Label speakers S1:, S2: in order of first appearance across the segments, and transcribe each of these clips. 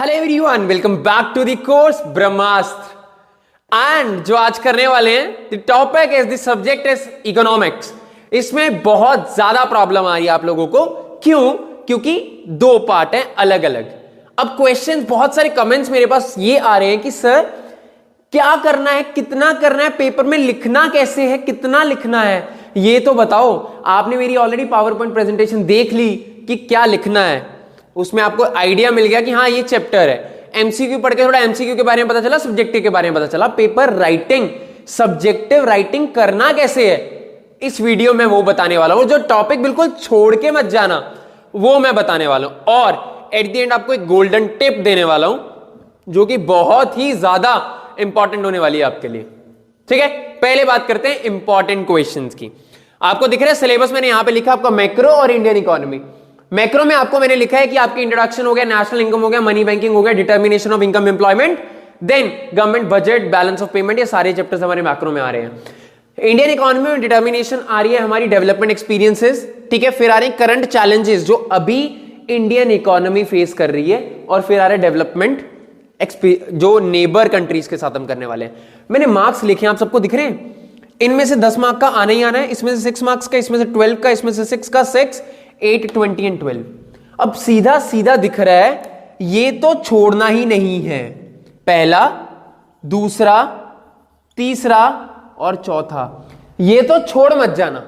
S1: Hello everyone, welcome back to the course Brahmastra. And जो आज करने वाले हैं, the topic is the subject is economics. इसमें बहुत ज्यादा प्रॉब्लम आ रही है आप लोगों को। क्यों? क्योंकि दो पार्ट है अलग अलग। अब क्वेश्चंस, बहुत सारे कमेंट्स मेरे पास ये आ रहे हैं कि सर क्या करना है, कितना करना है, पेपर में लिखना कैसे है, कितना लिखना है, ये तो बताओ। आपने मेरी ऑलरेडी पावर पॉइंट प्रेजेंटेशन देख ली कि क्या लिखना है, उसमें आपको आइडिया मिल गया कि हाँ ये चैप्टर है। एमसीक्यू पढ़ के थोड़ा एमसीक्यू के बारे में पता चला, सब्जेक्टिव के बारे में पता चला। पेपर राइटिंग, सब्जेक्टिव राइटिंग करना कैसे है, इस वीडियो में वो बताने वाला हूं। जो टॉपिक बिल्कुल छोड़ के मत जाना, वो मैं बताने वाला हूं। और एट द एंड आपको एक गोल्डन टिप देने वाला हूं, जो कि बहुत ही ज्यादा इंपॉर्टेंट होने वाली है आपके लिए। ठीक है, पहले बात करते हैं इंपॉर्टेंट क्वेश्चंस की। आपको दिख रहा है सिलेबस मैंने यहां पे लिखा आपका मैक्रो और इंडियन इकोनॉमी। मैक्रो में आपको मैंने लिखा है कि आपकी इंट्रोडक्शन हो गया, नेशनल इनकम हो गया, मनी बैंकिंग हो गया, determination of income employment, then government budget, balance of payment. ये सारे चैप्टर्स हमारे मैक्रो में आ रहे हैं। इंडियन इकोनॉमी में डिटर्मिनेशन आ रही है हमारी डेवलपमेंट एक्सपीरियंसेस। ठीक है, फिर आ रहे हैं करंट चैलेंजेस जो अभी इंडियन इकोनॉमी फेस कर रही है, और फिर आ रहे डेवलपमेंट जो नेबर कंट्रीज के साथ हम करने वाले हैं। मैंने मार्क्स लिखे हैं, आप सबको दिख रहे हैं। इनमें से 10 मार्क का आना ही आना है, इसमें से 6 मार्क्स का, इसमें से 12 का, इसमें से 6 का 6, 8, 20 एंड 12। अब सीधा सीधा दिख रहा है, ये तो छोड़ना ही नहीं है। पहला, दूसरा, तीसरा और चौथा, ये तो छोड़ मत जाना,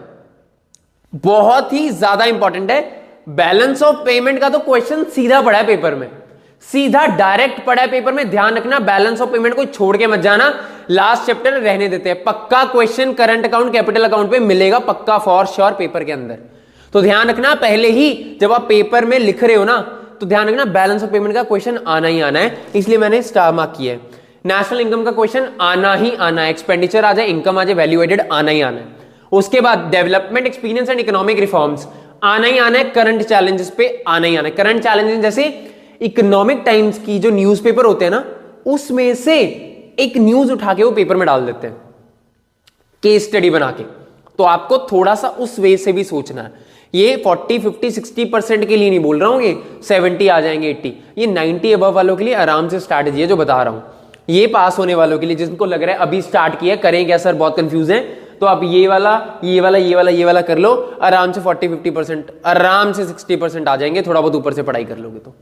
S1: बहुत ही ज्यादा इंपॉर्टेंट है। बैलेंस ऑफ पेमेंट का तो क्वेश्चन सीधा पड़ा है पेपर में, सीधा डायरेक्ट पड़ा है पेपर में। ध्यान रखना, बैलेंस ऑफ पेमेंट को छोड़ के मत जाना। लास्ट चैप्टर रहने देते हैं, पक्का question current account, capital account पे मिलेगा पक्का, फॉर श्योर पेपर के अंदर। तो ध्यान रखना, पहले ही जब आप पेपर में लिख रहे हो ना, तो ध्यान रखना बैलेंस ऑफ पेमेंट का क्वेश्चन आना ही आना है, इसलिए मैंने स्टार मार्क किया है। नेशनल इनकम का क्वेश्चन आना ही आना है, एक्सपेंडिचर आ जाए, इनकम आ जाए, वैल्यू एडेड आना ही आना है। उसके बाद development experience and economic reforms आना ही आना है, करंट चैलेंजेस पे आना ही आना है। करंट चैलेंजेस जैसे इकोनॉमिक टाइम्स की जो न्यूज़पेपर होते हैं ना, उसमें से एक न्यूज उठा के वो पेपर में डाल देते हैं केस स्टडी बना के। तो आपको थोड़ा सा उस वे से भी सोचना है। ये 40, 50, 60% के लिए नहीं बोल रहा हूं, ये 70 आ जाएंगे, 80, ये 90 अबव वालों के लिए आराम से स्ट्रैटेजी है जो बता रहा हूं। ये पास होने वालों के लिए, जिनको लग रहा है अभी स्टार्ट किया, करें क्या सर, बहुत कंफ्यूज है, तो आप ये वाला ये वाला ये वाला ये वाला कर लो, आराम से 40-50%, आराम से 60% आ जाएंगे, थोड़ा बहुत ऊपर से पढ़ाई कर लोगे तो।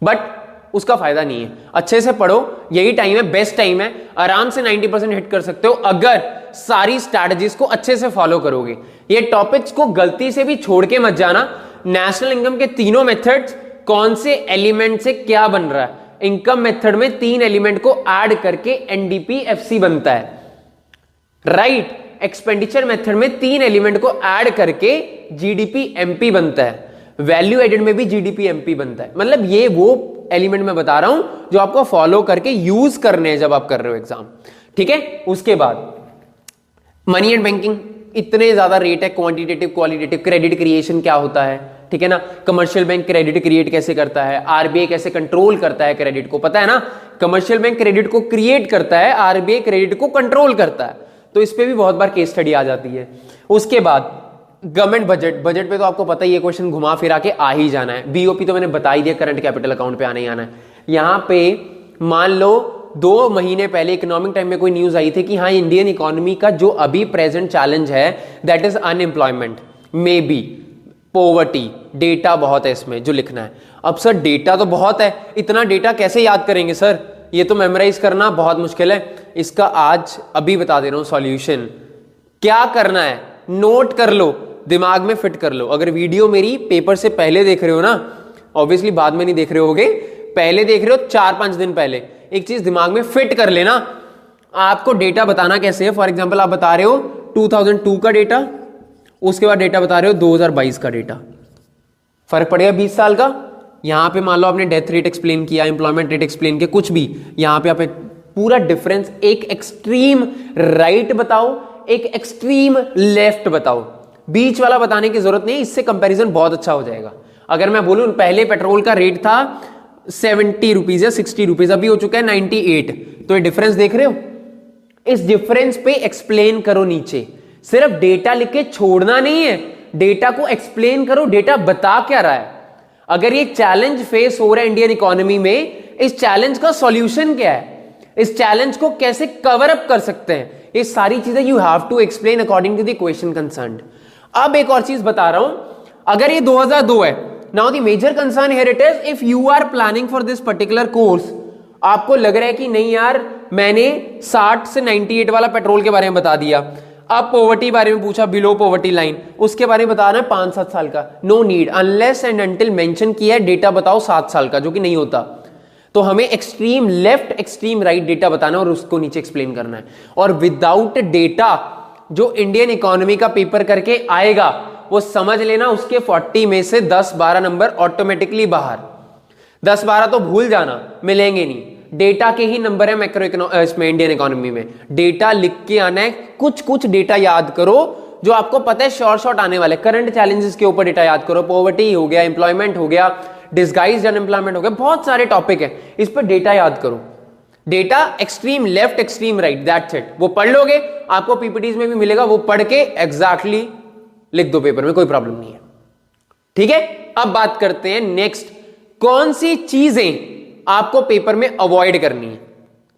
S1: बट उसका फायदा नहीं है, अच्छे से पढ़ो, यही टाइम है, बेस्ट टाइम है, आराम से 90% हिट कर सकते हो अगर सारी स्ट्रैटेजीज को अच्छे से फॉलो करोगे। ये टॉपिक्स को गलती से भी छोड़ के मत जाना। नेशनल इनकम के तीनों मेथड्स, कौन से एलिमेंट से क्या बन रहा है। इनकम मेथड में 3 एलिमेंट को ऐड करके एनडीपी एफसी बनता है, राइट। एक्सपेंडिचर मेथड में 3 एलिमेंट को ऐड करके जीडीपी एमपी बनता है। वैल्यू एडेड में भी जीडीपी एमपी बनता है। मतलब ये वो एलिमेंट मैं बता रहा हूं जो आपको फॉलो करके यूज करने हैं जब आप कर रहे हो एग्जाम। ठीक है, उसके बाद मनी एंड बैंकिंग, इतने ज्यादा रेट है, क्वांटिटेटिव, क्वालिटेटिव, क्रेडिट क्रिएशन क्या होता है, ठीक है ना। कमर्शियल बैंक क्रेडिट क्रिएट कैसे करता है, आरबीआई कैसे कंट्रोल करता है क्रेडिट को, पता है ना। कमर्शियल बैंक क्रेडिट को क्रिएट करता है, आरबीआई क्रेडिट को कंट्रोल करता है। तो इस पे भी बहुत बार केस स्टडी आ जाती है। उसके बाद गवर्नमेंट बजट, बजट पे तो आपको पता ही है, क्वेश्चन घुमा फिरा के आ ही जाना है। बीओपी तो मैंने बता ही दिया, करंट कैपिटल अकाउंट पे आना ही आना है। यहां पे मान लो 2 महीने पहले इकोनॉमिक टाइम में कोई न्यूज आई थी कि हाँ इंडियन इकोनॉमी का जो अभी प्रेजेंट चैलेंज है that is unemployment, may be poverty. Data बहुत है इसमें जो लिखना है। अब सर डेटा तो बहुत है, इतना डेटा कैसे याद करेंगे सर, ये तो मेमोराइज करना बहुत मुश्किल है। इसका आज अभी बता दे रहा हूं सॉल्यूशन। क्या करना है, नोट कर लो, दिमाग में फिट कर लो। अगर वीडियो मेरी पेपर से पहले देख रहे हो ना, ऑब्वियसली बाद में नहीं देख रहे होगे, पहले देख रहे हो 4-5 दिन पहले, एक चीज दिमाग में फिट कर लेना। आपको डेटा बताना कैसे है। फॉर एग्जांपल आप बता रहे हो 2002 का डेटा, उसके बाद डेटा बता रहे हो 2022 का डेटा, फर्क पड़ेगा 20 साल का। यहां पे मान लो आपने डेथ रेट एक्सप्लेन किया, एम्प्लॉयमेंट रेट एक्सप्लेन किया, कुछ भी, यहां पे आप एक पूरा डिफरेंस, एक एक्सट्रीम राइट बताओ, एक एक्सट्रीम लेफ्ट बताओ, बीच वाला बताने की जरूरत नहीं। इससे कंपैरिजन बहुत अच्छा हो जाएगा। अगर मैं बोलूं पहले पेट्रोल का रेट था 70 रुपीज या 60 रुपीज, अभी हो चुका है 98, तो ये डिफरेंस देख रहे हो। इस डिफरेंस पे एक्सप्लेन करो नीचे, सिर्फ डेटा लिख के छोड़ना नहीं है, डेटा को एक्सप्लेन करो, डेटा बता क्या रहा है। अगर ये चैलेंज फेस हो रहा है इंडियन इकोनॉमी में इस चैलेंज का सॉल्यूशन क्या है, इस चैलेंज को कैसे कवर अप कर सकते हैं, ये सारी चीजें you have to explain according to the question concerned. अब एक और चीज बता रहा हूं, अगर ये 2002 है, now the major concern here it is if you are planning for this particular course, आपको लग रहा है कि नहीं यार मैंने 60 से 98 वाला पेट्रोल के बारे में बता दिया, अब पॉवर्टी बारे में पूछा, बिलो पॉवर्टी लाइन, उसके बारे में बताना है 5-7 साल का, no need, unless and until mention किया है डेटा बताओ 7 साल का, जो कि नहीं होता। तो हमें extreme left extreme right data बताना और उसको नीचे एक्सप्लेन करना है। और विदाउट डेटा जो इंडियन इकोनॉमी का पेपर करके आएगा वो समझ लेना उसके 40 में से 10-12 नंबर ऑटोमेटिकली बाहर, 10-12 तो भूल जाना, मिलेंगे नहीं। डेटा के ही नंबर है मैक्रो इसमें इंडियन इकोनॉमी में, डेटा लिख के आना है, कुछ कुछ डेटा याद करो जो आपको पता है शॉर्ट आने वाले, करंट चैलेंजेस के ऊपर डेटा याद करो, पॉवर्टी हो गया, एम्प्लॉयमेंट हो गया, डिस्गाइज्ड अनएम्प्लॉयमेंट हो गया, बहुत सारे टॉपिक है, इस पर डेटा याद करो। Data extreme left extreme right, that's it, वो पढ़ लोगे, आपको पीपीटीज में भी मिलेगा, वो पढ़ के एग्जैक्टली लिख दो पेपर में, कोई प्रॉब्लम नहीं है। ठीक है, अब बात करते हैं नेक्स्ट, कौन सी चीजें आपको पेपर में अवॉइड करनी है।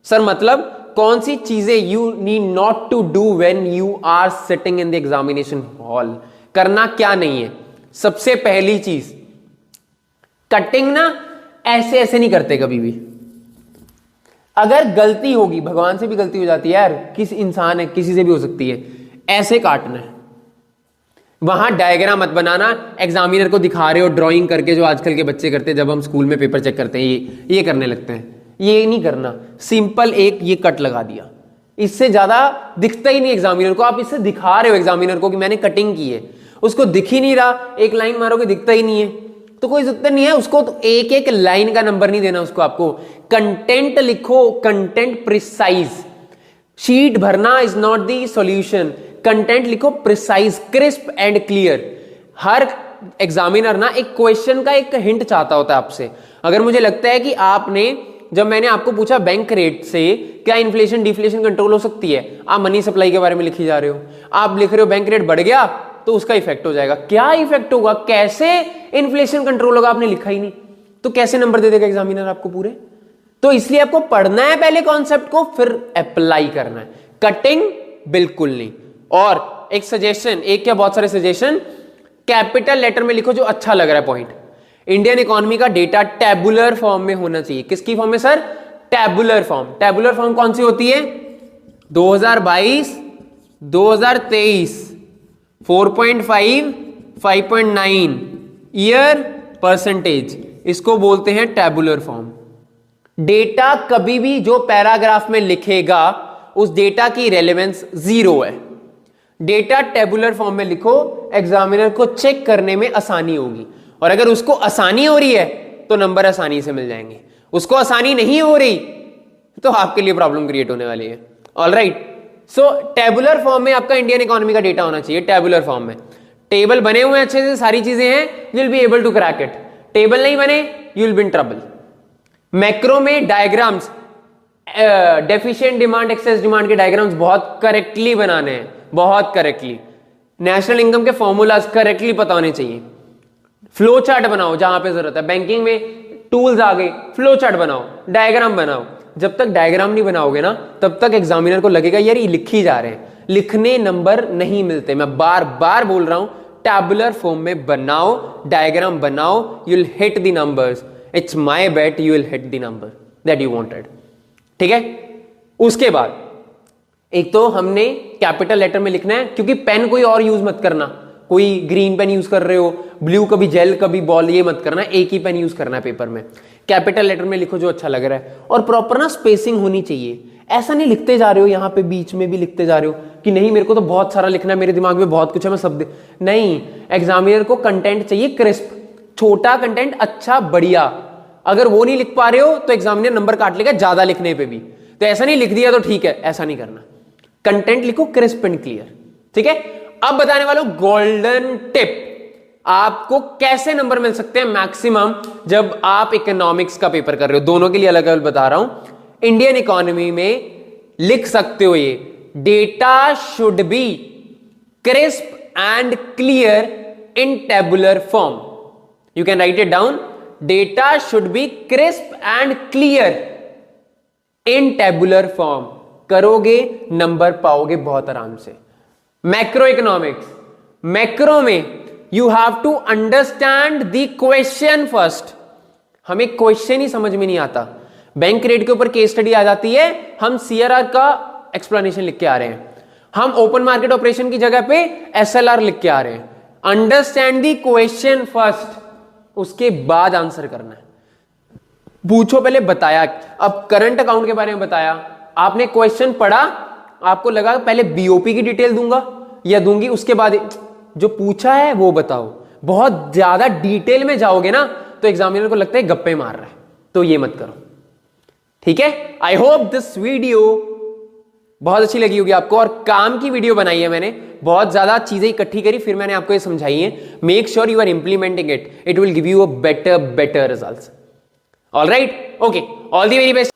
S1: सर मतलब कौन सी चीजें you need not to do when you are sitting in the examination hall, करना क्या नहीं है। सबसे पहली चीज, कटिंग ना ऐसे ऐसे नहीं करते कभी भी, अगर गलती होगी, भगवान से भी गलती हो जाती है यार, किस इंसान है, किसी से भी हो सकती है, ऐसे काटना है, वहां डायग्राम मत बनाना, एग्जामिनर को दिखा रहे हो ड्राइंग करके, जो आजकल के बच्चे करते हैं जब हम स्कूल में पेपर चेक करते हैं, ये करने लगते हैं, ये नहीं करना। सिंपल एक ये कट लगा दिया, इससे ज्यादा दिखता ही नहीं एग्जामिनर को, आप इससे दिखा रहे हो एग्जामिनर को कि मैंने कटिंग की है, उसको दिख ही नहीं रहा, एक लाइन मारोगे दिखता ही नहीं है, तो कोई जरूरत नहीं है उसको, तो एक एक लाइन का नंबर नहीं देना उसको, आपको कंटेंट लिखो, कंटेंट प्रिसाइज, शीट भरना is not the solution, content लिखो प्रिसाइज, क्रिस्प एंड क्लियर। हर एग्जामिनर ना एक क्वेश्चन का एक हिंट चाहता होता है आपसे। अगर मुझे लगता है कि आपने, जब मैंने आपको पूछा बैंक रेट से क्या इन्फ्लेशन डिफ्लेशन कंट्रोल हो सकती है, आप मनी सप्लाई के बारे में लिखी जा रहे हो, आप लिख रहे हो बैंक रेट बढ़ गया तो उसका इफेक्ट हो जाएगा, क्या इफेक्ट होगा, कैसे इन्फ्लेशन कंट्रोल होगा, आपने लिखा ही नहीं, तो कैसे नंबर दे देगा एग्जामिनर आपको पूरे। तो इसलिए आपको पढ़ना है पहले कॉन्सेप्ट को, फिर अप्लाई करना है, कटिंग बिल्कुल नहीं। और एक सजेशन, एक क्या बहुत सारे सजेशन, कैपिटल लेटर में लिखो जो अच्छा लग रहा है पॉइंट। इंडियन इकोनॉमी का डेटा टैबुलर फॉर्म में होना चाहिए। किसकी फॉर्म में sir? Tabular form. Tabular form कौन सी होती है? 2022, 2023, 4.5, 5.9 ईयर, परसेंटेज, इसको बोलते हैं टैबुलर फॉर्म। डेटा कभी भी जो पैराग्राफ में लिखेगा उस डेटा की रेलेवेंस 0 है। डेटा टेबुलर फॉर्म में लिखो, एग्जामिनर को चेक करने में आसानी होगी, और अगर उसको आसानी हो रही है तो नंबर आसानी से मिल जाएंगे, उसको आसानी नहीं हो रही तो आपके लिए प्रॉब्लम क्रिएट होने वाली है। ऑलराइट, सो टेबुलर फॉर्म में आपका इंडियन इकोनॉमी का डेटा होना चाहिए। टेबुलर फॉर्म में टेबल बने हुए अच्छे से, सारी चीजें हैं, you will be able to crack it. Table नहीं बने, you will be in trouble. Macro में diagrams, deficient demand excess demand के डायग्राम्स बहुत करेक्टली बनाने हैं, बहुत करेक्टली। नेशनल इनकम के फॉर्मूलाज करेक्टली पता होने चाहिए। फ्लो चार्ट बनाओ जहां पे जरूरत है, बैंकिंग में टूल्स आ गए, फ्लो चार्ट बनाओ, डायग्राम बनाओ। जब तक डायग्राम नहीं बनाओगे ना तब तक एग्जामिनर को लगेगा यार ये लिख ही जा रहे हैं, लिखने नंबर नहीं मिलते। मैं बार बार बोल रहा हूं, टैबुलर फॉर्म में बनाओ, डायग्राम बनाओ, you will hit the numbers. It's my bet you will hit the number that you wanted. ठीक है, उसके बाद एक तो हमने कैपिटल लेटर में लिखना है, क्योंकि पेन कोई और यूज मत करना, कोई ग्रीन पेन यूज कर रहे हो, ब्लू कभी जेल कभी बॉल, ये मत करना, एक ही पेन यूज करना है पेपर में। कैपिटल लेटर में लिखो जो अच्छा लग रहा है, और प्रॉपर ना स्पेसिंग होनी चाहिए। ऐसा नहीं लिखते जा रहे हो, यहां पे बीच में भी लिखते जा रहे हो कि नहीं मेरे को तो बहुत सारा लिखना है, मेरे दिमाग में बहुत कुछ है, मैं सब नहीं। एग्जामिनर को कंटेंट चाहिए क्रिस्प, छोटा कंटेंट, अच्छा बढ़िया। अगर वो नहीं लिख पा रहे हो तो एग्जामिनर नंबर काट लेगा ज्यादा लिखने पे भी। तो ऐसा नहीं लिख दिया तो ठीक है, ऐसा नहीं करना। कंटेंट लिखो क्रिस्प एंड क्लियर। ठीक है, अब बताने वाला हूं गोल्डन टिप, आपको कैसे नंबर मिल सकते हैं मैक्सिमम जब आप इकोनॉमिक्स का पेपर कर रहे हो। दोनों के लिए अलग अलग बता रहा हूं। इंडियन इकोनॉमी में लिख सकते हो ये, data should be crisp and clear in tabular form. You can write it down, data should be crisp and clear in tabular form. करोगे नंबर पाओगे बहुत आराम से। मैक्रो इकोनॉमिक्स, मैक्रो में you have to understand the question first. हमें question ही समझ में नहीं आता। बैंक रेट के ऊपर केस स्टडी आ जाती है, हम सीआरआर का एक्सप्लेनेशन लिख के आ रहे हैं, हम ओपन मार्केट ऑपरेशन की जगह पे एसएलआर लिख के आ रहे हैं। अंडरस्टैंड द क्वेश्चन फर्स्ट, उसके बाद आंसर करना है। पूछो पहले बताया, अब करंट अकाउंट के बारे में बताया, आपने क्वेश्चन पढ़ा, आपको लगा पहले बीओपी की डिटेल दूंगा या दूंगी, उसके बाद जो पूछा है वो बताओ। बहुत ज्यादा डिटेल में जाओगे ना तो एग्जामिनर को लगता है गप्पे मार रहा है, तो ये मत करो, ठीक है। आई होप दिस वीडियो बहुत अच्छी लगी होगी आपको, और काम की वीडियो बनाई है मैंने, बहुत ज्यादा चीजें इकट्ठी करी, फिर मैंने आपको ये समझाई है। Make sure you are implementing it, it will give you a better results. All right, okay, all the very best.